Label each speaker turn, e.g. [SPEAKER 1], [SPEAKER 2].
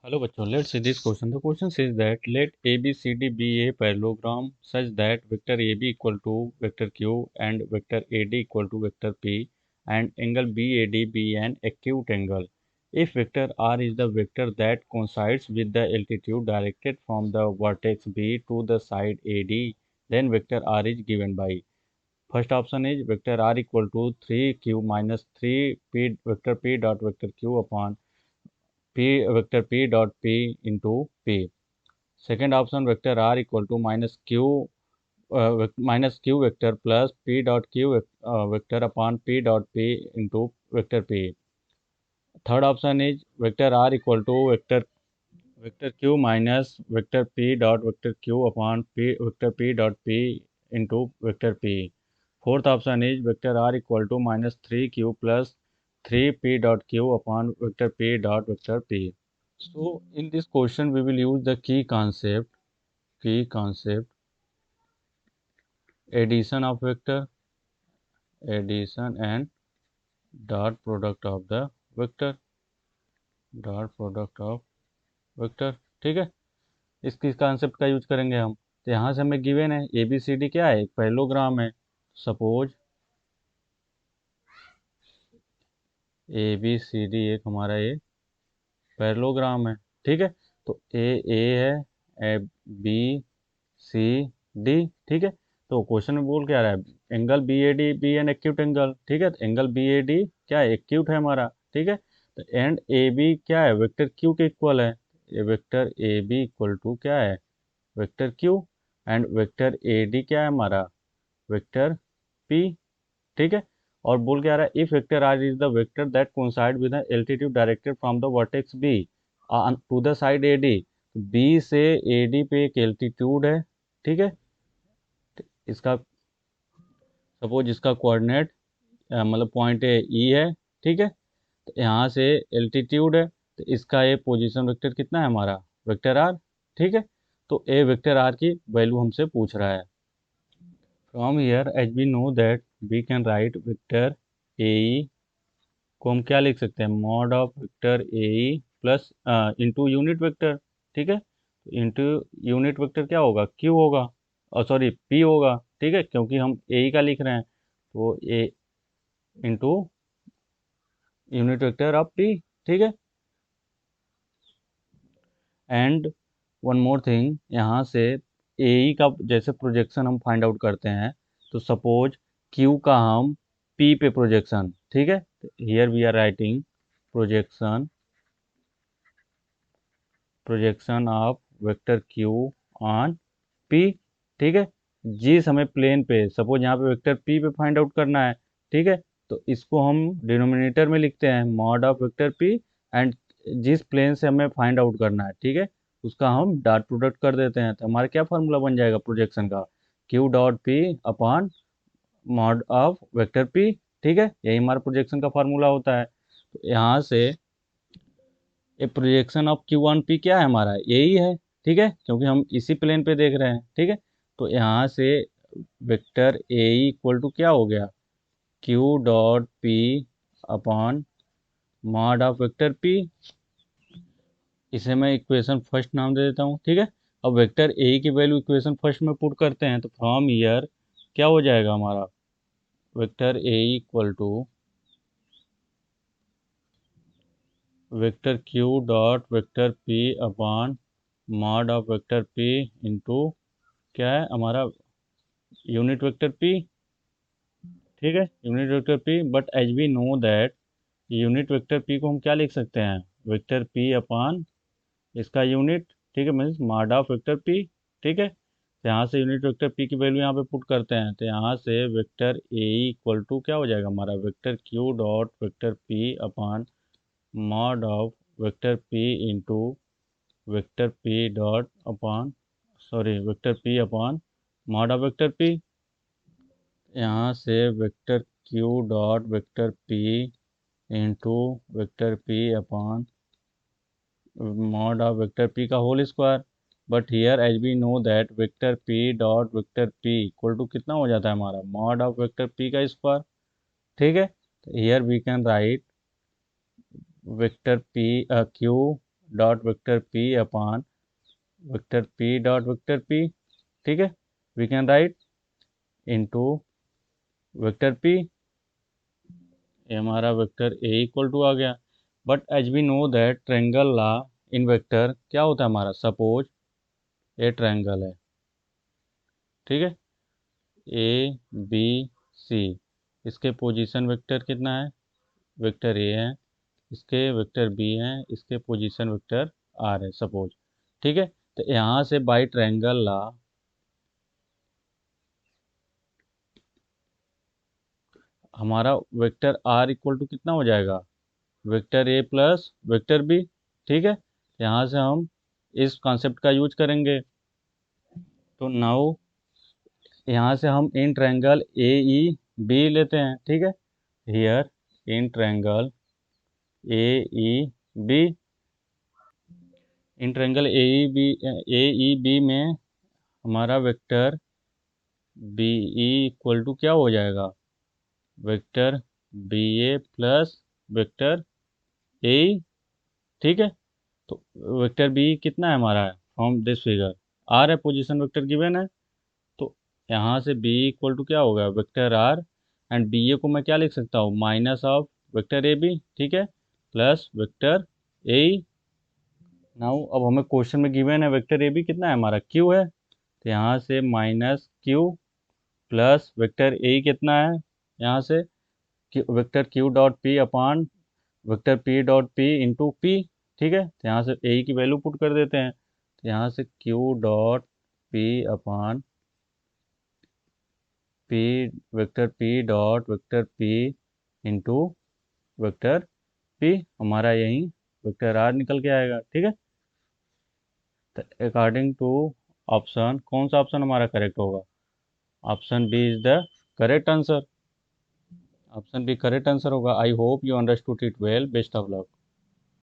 [SPEAKER 1] Hello bachcho, let's see this question. The question says that let ABCD be a parallelogram such that vector AB equal to vector Q and vector AD equal to vector P and angle BAD be an acute angle. If vector R is the vector that coincides with the altitude directed from the vertex B to the side AD, then vector R is given by. First option is vector R equal to 3Q minus 3P vector P dot vector Q upon P vector P dot P into P. Second option vector R equal to minus Q vector plus P dot Q vector upon P dot P into vector P. Third option is vector R equal to vector Q minus vector P dot vector Q upon P vector P dot P into vector P. Fourth option is vector R equal to minus 3Q plus 3P dot Q upon vector P dot vector P. So in this question we will use the key concept addition of vector, addition and dot product of the vector, dot product of vector. ठीक है, इस concept का use करेंगे हम। तो यहाँ से हमें गिवन है ए बी सी डी क्या है, एक पैरेललोग्राम है। Suppose A B C D एक हमारा ये पैरेललोग्राम है। ठीक है, तो ए है, बी सी डी। ठीक है, तो क्वेश्चन में बोल क्या रहा है, angle B A D be an acute angle. ठीक है, तो एंगल बी ए डी क्या है, एक्यूट है हमारा। ठीक है, तो एंड ए बी क्या है, वेक्टर क्यू के इक्वल है। ये vector A B equal to क्या है, vector Q. And vector A D क्या है हमारा, वेक्टर पी। ठीक है, और बोल क्या रहा है, if vector R is the vector that coincide with the altitude directed from the vertex B to the side A D. B से ए डी पे एक एल्टीट्यूड है। ठीक है, इसका सपोज इसका कोऑर्डिनेट मतलब पॉइंट ए ई है। ठीक है, तो यहाँ से एल्टीट्यूड है, तो इसका ये पोजीशन वेक्टर कितना है हमारा, वेक्टर आर। ठीक है, तो ए वेक्टर आर की वैल्यू हमसे पूछ रहा है। From here as we know that we can write vector A को हम क्या लिख सकते हैं, mod of vector A plus into unit vector. ठीक है, तो इंटू यूनिट वेक्टर क्या होगा, क्यू होगा, और सॉरी पी होगा। ठीक है, क्योंकि हम ए का लिख रहे हैं, तो A into unit vector of P. ठीक है, एंड वन मोर थिंग, यहाँ से ए का जैसे प्रोजेक्शन हम फाइंड आउट करते हैं, तो सपोज क्यू का हम पी पे प्रोजेक्शन। ठीक है, here we are writing projection of vector Q on P. ठीक है, जिस हमें प्लेन पे, सपोज यहाँ पे वेक्टर पी पे फाइंड आउट करना है। ठीक है, तो इसको हम डिनोमिनेटर में लिखते हैं mod of vector P, and जिस प्लेन से हमें फाइंड आउट करना है, ठीक है, उसका हम डॉट प्रोडक्ट कर देते हैं। तो हमारा क्या फार्मूला बन जाएगा प्रोजेक्शन का, Q dot P upon mod of vector P. ठीक है, यही हमारा प्रोजेक्शन का फार्मूला होता है। तो यहाँ से ये projection of Q one P क्या है हमारा, यही है। ठीक है, क्योंकि हम इसी प्लेन पे देख रहे हैं। ठीक है, तो यहाँ से वेक्टर ए इक्वल टू क्या हो गया, Q dot P upon mod of vector P. इसे मैं इक्वेशन फर्स्ट नाम दे देता हूँ। ठीक है, अब वेक्टर ए की वैल्यू इक्वेशन फर्स्ट में पुट करते हैं, तो फ्रॉम ईयर क्या हो जाएगा हमारा, vector A equal to vector Q dot vector P upon mod of vector P into क्या है हमारा, यूनिट वेक्टर पी। ठीक है, unit vector P, but as we know that unit vector P को हम क्या लिख सकते हैं, वेक्टर पी अपॉन इसका यूनिट। ठीक है, means mod of vector P. ठीक है, तो यहाँ से यूनिट वेक्टर पी की वैल्यू यहाँ पे पुट करते हैं, तो यहाँ से वेक्टर ए इक्वल टू क्या हो जाएगा हमारा, vector Q dot vector P upon mod of vector P into vector P dot upon sorry vector P upon mod of vector P. यहाँ से vector Q dot vector P into vector P upon mod of vector P का whole square. But here as we know that vector P dot vector P equal to कितना हो जाता है हमारा, mod of vector P का square. ठीक है, तो here we can write vector P Q dot vector P upon vector P dot vector P, ठीक है, we can write into vector P, ये हमारा वेक्टर ए इक्वल टू आ गया। But as we know that triangle law in vector क्या होता है हमारा, सपोज ये ट्रायंगल है, ठीक है, ए बी सी, इसके पोजीशन वेक्टर कितना है, वेक्टर ए है, इसके वेक्टर बी हैं, इसके पोजीशन वेक्टर आर है सपोज, ठीक है। तो यहाँ से बाई ट्रायंगल लॉ हमारा वेक्टर आर इक्वल टू कितना हो जाएगा, vector A plus vector B, ठीक है। यहाँ से हम इस कॉन्सेप्ट का यूज करेंगे। तो नाउ यहाँ से हम इन ट्रायंगल ए ई बी लेते हैं, ठीक है, here in triangle A E B, in triangle A E B में हमारा vector B E equal to क्या हो जाएगा, vector B A plus vector A, ठीक है। तो वेक्टर बी कितना है हमारा, फ्रॉम दिस फिगर आर है, पोजीशन वेक्टर गिवन है। तो यहाँ से बी इक्वल टू क्या होगा, vector R, and B A को मैं क्या लिख सकता हूँ, minus of vector A B, ठीक है, प्लस वेक्टर ए। नाउ अब हमें क्वेश्चन में गिवन है वेक्टर ए बी कितना है हमारा, क्यू है, तो यहाँ से माइनस क्यू प्लस वेक्टर ए कितना है, यहाँ से vector Q dot P upon vector P dot P into P, ठीक है। तो यहाँ से ए की वैल्यू पुट कर देते हैं, तो यहाँ से Q dot P upon P vector P dot vector P into vector P, हमारा यही वेक्टर आर निकल के आएगा, ठीक है। तो अकॉर्डिंग टू ऑप्शन, कौन सा ऑप्शन हमारा करेक्ट होगा, option B is the correct answer, option B correct answer होगा। I hope you understood it well, best of luck.